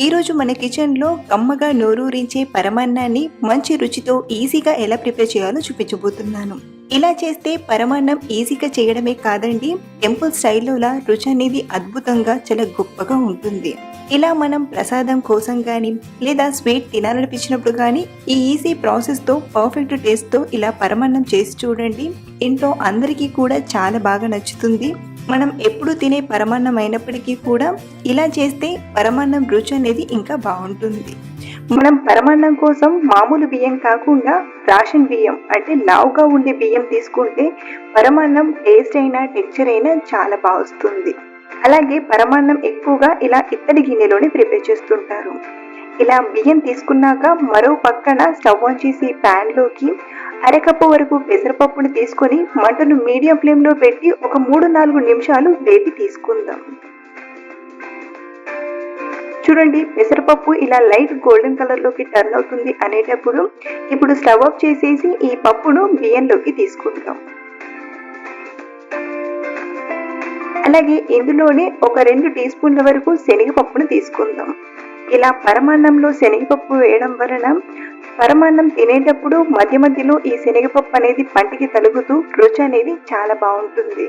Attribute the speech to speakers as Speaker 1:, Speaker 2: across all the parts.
Speaker 1: ఈరోజు మన కిచెన్లో కమ్మగా నోరూరించే పరమాన్నాన్ని మంచి రుచితో ఈజీగా ఎలా ప్రిపేర్ చేయాలో చూపించబోతున్నాను. ఇలా చేస్తే పరమాన్నం ఈజీగా చేయడమే కాదండి, టెంపుల్ స్టైల్లోలా రుచి అనేది అద్భుతంగా చాలా గొప్పగా ఉంటుంది. ఇలా మనం ప్రసాదం కోసం కానీ లేదా స్వీట్ తినాలనిపించినప్పుడు కానీ ఈ ఈజీ ప్రాసెస్తో పర్ఫెక్ట్ టేస్ట్తో ఇలా పరమాన్నం చేసి చూడండి. ఇంట్లో అందరికీ కూడా చాలా బాగా నచ్చుతుంది. మనం ఎప్పుడు తినే పరమాన్నం అయినప్పటికీ కూడా ఇలా చేస్తే పరమాన్నం రుచి అనేది ఇంకా బాగుంటుంది. మనం పరమాన్నం కోసం మామూలు బియ్యం కాకుండా రేషన్ బియ్యం అంటే లావుగా ఉండే బియ్యం తీసుకుంటే పరమాన్నం టేస్ట్ అయినా టెక్చర్ అయినా చాలా బాగా వస్తుంది. అలాగే పరమాన్నం ఎక్కువగా ఇలా ఇత్తడి గిన్నెలోనే ప్రిపేర్ చేస్తుంటారు. ఇలా బియ్యం తీసుకున్నాక మరో పక్కన స్టవ్ ఆన్ చేసి ప్యాన్లోకి అరకప్పు వరకు పెసరపప్పుని తీసుకొని మంటను మీడియం ఫ్లేమ్లో పెట్టి ఒక 3-4 నిమిషాలు వేపి తీసుకుందాం. చూడండి, పెసరపప్పు ఇలా లైట్ గోల్డెన్ కలర్లోకి టర్న్ అవుతుంది అనేటప్పుడు ఇప్పుడు స్టవ్ ఆఫ్ చేసేసి ఈ పప్పును బియ్యంలోకి తీసుకుందాం. అలాగే ఇందులోనే ఒక 2 టీ స్పూన్ల వరకు శనగపప్పును తీసుకుందాం. ఇలా పరమాన్నంలో శనగపప్పు వేయడం వలన పరమాన్నం తినేటప్పుడు మధ్య మధ్యలో ఈ శనగపప్పు అనేది పంటికి తలుగుతూ రుచి అనేది చాలా బాగుంటుంది.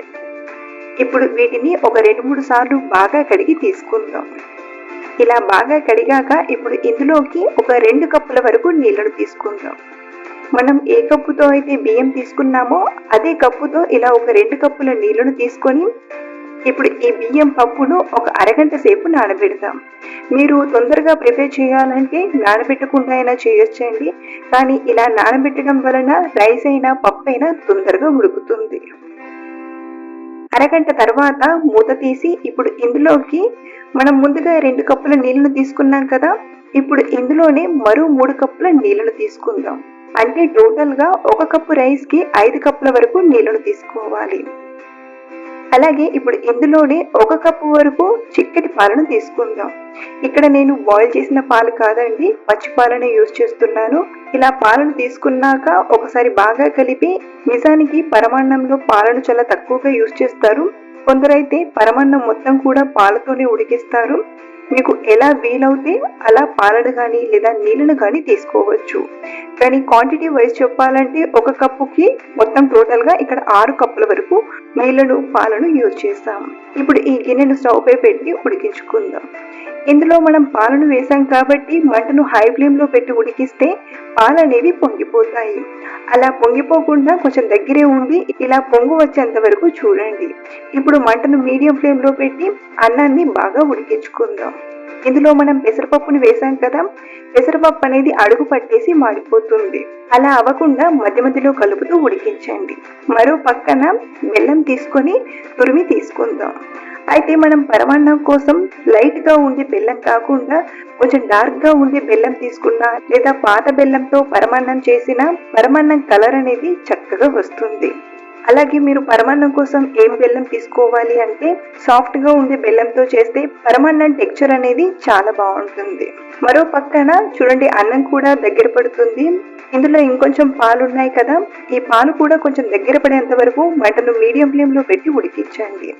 Speaker 1: ఇప్పుడు వీటిని ఒక 2-3 సార్లు బాగా కడిగి తీసుకుందాం. ఇలా బాగా కడిగాక ఇప్పుడు ఇందులోకి ఒక 2 కప్పుల వరకు నీళ్లను తీసుకుందాం. మనం ఏ కప్పుతో అయితే బియ్యం తీసుకున్నామో అదే కప్పుతో ఇలా ఒక 2 కప్పుల నీళ్లను తీసుకొని ఇప్పుడు ఈ బియ్యం పప్పును ఒక అరగంట సేపు నానబెడదాం. మీరు తొందరగా ప్రిపేర్ చేయాలంటే నానబెట్టకుండా అయినా చేయొచ్చండి, కానీ ఇలా నానబెట్టడం వలన రైస్ అయినా పప్పు అయినా తొందరగా ఉడుకుతుంది. అరగంట తర్వాత మూత తీసి ఇప్పుడు ఇందులోకి మనం ముందుగా 2 కప్పుల నీళ్లను తీసుకున్నాం కదా, ఇప్పుడు ఇందులోనే మరో 3 కప్పుల నీళ్లను తీసుకుందాం. అంటే టోటల్గా 1 కప్పు రైస్కి 5 కప్పుల వరకు నీళ్లను తీసుకోవాలి. అలాగే ఇప్పుడు ఇందులోనే 1 కప్పు వరకు చిక్కటి పాలను తీసుకుందాం. ఇక్కడ నేను బాయిల్ చేసిన పాలు కాదండి, పచ్చి పాలనే యూజ్ చేస్తున్నాను. ఇలా పాలను తీసుకున్నాక ఒకసారి బాగా కలిపి, నిజానికి పరమాన్నంలో పాలను చాలా తక్కువగా యూజ్ చేస్తారు. కొందరైతే పరమాన్నం మొత్తం కూడా పాలతోనే ఉడికిస్తారు. మీకు ఎలా వీలవుతే అలా పాలను కానీ లేదా నీళ్ళను కానీ తీసుకోవచ్చు. కానీ క్వాంటిటీ వైజ్ చెప్పాలంటే 1 కప్పుకి మొత్తం టోటల్గా ఇక్కడ 6 కప్పుల వరకు నీళ్లను పాలను యూజ్ చేస్తాం. ఇప్పుడు ఈ గిన్నెను స్టవ్ పై పెట్టి ఉడికించుకుందాం. ఇందులో మనం పాలను వేసాం కాబట్టి మంటను హై ఫ్లేమ్లో పెట్టి ఉడికిస్తే పాలు అనేవి పొంగిపోతాయి. అలా పొంగిపోకుండా కొంచెం దగ్గరే ఉండి ఇలా పొంగు వచ్చేంత వరకు చూడండి. ఇప్పుడు మంటను మీడియం ఫ్లేమ్లో పెట్టి అన్నాన్ని బాగా ఉడికించుకుందాం. ఇందులో మనం పెసరపప్పుని వేసాం కదా, పెసరపప్పు అనేది అడుగు పట్టేసి మాడిపోతుంది. అలా అవ్వకుండా మధ్య మధ్యలో కలుపుతూ ఉడికించండి. మరో పక్కన బెల్లం తీసుకొని తురిమి తీసుకుందాం. అయితే మనం పరమాన్నం కోసం లైట్గా ఉండే బెల్లం కాకుండా కొంచెం డార్క్గా ఉండే బెల్లం తీసుకున్నా లేదా పాత బెల్లంతో పరమాన్నం చేసిన పరమాన్నం కలర్ అనేది చక్కగా వస్తుంది. అలాగే మీరు పరమాన్నం కోసం ఏం బెల్లం తీసుకోవాలి అంటే సాఫ్ట్గా ఉండే బెల్లంతో చేస్తే పరమాన్నం టెక్చర్ అనేది చాలా బాగుంటుంది. మరో పక్కన చూడండి, అన్నం కూడా దగ్గర పడుతుంది. ఇందులో ఇంకొంచెం పాలు ఉన్నాయి కదా, ఈ పాలు కూడా కొంచెం దగ్గర పడేంత వరకు మంటను మీడియం ఫ్లేమ్లో పెట్టి ఉడికించండి.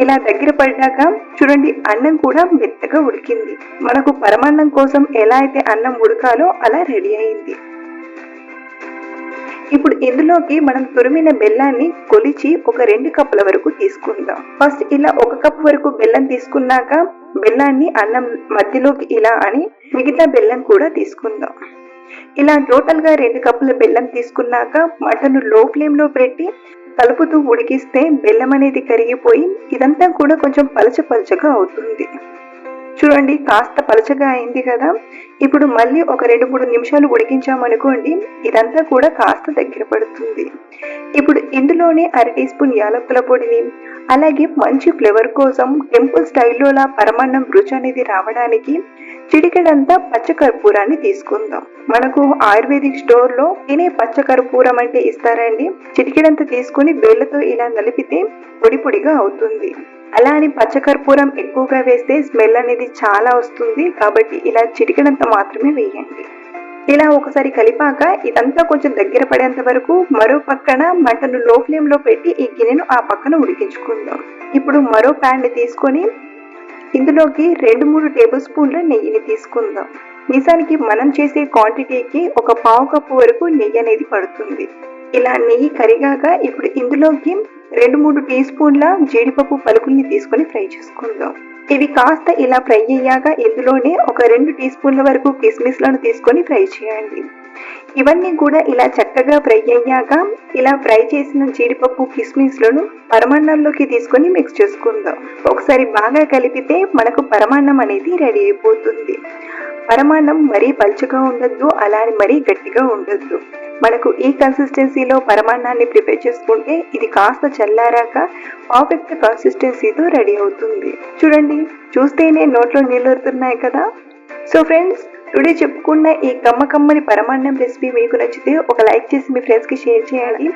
Speaker 1: ఇలా దగ్గర పడ్డాక చూడండి, అన్నం కూడా మెత్తగా ఉడికింది. మనకు పరమాన్నం కోసం ఎలా అయితే అన్నం ఉడకాలో అలా రెడీ అయింది. ఇప్పుడు ఇందులోకి మనం తురిమిన బెల్లాన్ని కొలిచి ఒక 2 కప్పుల వరకు తీసుకుందాం. ఫస్ట్ ఇలా 1 కప్పు వరకు బెల్లం తీసుకున్నాక బెల్లాన్ని అన్నం మధ్యలోకి ఇలా అని మిగతా బెల్లం కూడా తీసుకుందాం. ఇలా టోటల్గా 2 కప్పుల బెల్లం తీసుకున్నాక మంటను లో ఫ్లేమ్లో పెట్టి కలుపుతూ ఉడికిస్తే బెల్లం అనేది కరిగిపోయి ఇదంతా కూడా కొంచెం పలచగా అవుతుంది. చూడండి, కాస్త పలచగా అయింది కదా. ఇప్పుడు మళ్ళీ ఒక 2-3 నిమిషాలు ఉడికించామనుకోండి, ఇదంతా కూడా కాస్త దగ్గర పడుతుంది. ఇప్పుడు ఇందులోనే 1/2 టీ స్పూన్ యాలకుల పొడిని, అలాగే మంచి ఫ్లేవర్ కోసం టెంపుల్ స్టైల్లోలా పరమాన్నం రుచి అనేది రావడానికి చిటికెడంతా పచ్చకర్పూరాన్ని తీసుకుందాం. మనకు ఆయుర్వేదిక్ స్టోర్లో తినే పచ్చకర్పూరం అంటే ఇస్తారండి. చిటికెడంతా తీసుకుని వేళ్ళతో ఇలా నలిపితే పొడి పొడిగా అవుతుంది. అలా అని పచ్చకర్పూరం ఎక్కువగా వేస్తే స్మెల్ అనేది చాలా వస్తుంది, కాబట్టి ఇలా చిటికెడంత మాత్రమే వేయండి. ఇలా ఒకసారి కలిపాక ఇదంతా కొంచెం దగ్గర పడేంత వరకు మరో పక్కన మంటను లో ఫ్లేమ్లో పెట్టి ఈ గిన్నెను ఆ పక్కన ఉడికించుకుందాం. ఇప్పుడు మరో ప్యాన్ని తీసుకొని ఇందులోకి 2-3 టేబుల్ స్పూన్ల నెయ్యిని తీసుకుందాం. నిజానికి మనం చేసే క్వాంటిటీకి ఒక పావు కప్పు వరకు నెయ్యి అనేది పడుతుంది. ఇలా నెయ్యి కరిగాక ఇప్పుడు ఇందులోకి 2-3 టీ స్పూన్ల జీడిపప్పు పలుకుల్ని తీసుకొని ఫ్రై చేసుకుందాం. ఇవి కాస్త ఇలా ఫ్రై అయ్యాక ఇందులోనే ఒక 2 టీ స్పూన్ల వరకు కిస్మిస్లను తీసుకొని ఫ్రై చేయండి. ఇవన్నీ కూడా ఇలా చక్కగా ఫ్రై అయ్యాక ఇలా ఫ్రై చేసిన జీడిపప్పు కిస్మిస్లను పరమాన్నంలోకి తీసుకొని మిక్స్ చేసుకుందాం. ఒకసారి బాగా కలిపితే మనకు పరమాన్నం అనేది రెడీ అయిపోతుంది. పరమాన్నం మరీ పలుచగా ఉండద్దు, అలానే మరీ గట్టిగా ఉండద్దు. మనకు ఈ కన్సిస్టెన్సీలో పరమాన్నాన్ని ప్రిపేర్ చేసుకుంటే ఇది కాస్త చల్లారాక పర్ఫెక్ట్ కన్సిస్టెన్సీతో రెడీ అవుతుంది. చూడండి, చూస్తేనే నోట్లో నీళ్ళూరుతున్నాయి కదా. సో ఫ్రెండ్స్, టుడే చెప్పుకున్న ఈ కమ్మకమ్మని పరమాన్నం రెసిపీ మీకు నచ్చితే ఒక లైక్ చేసి మీ ఫ్రెండ్స్కి షేర్ చేయండి.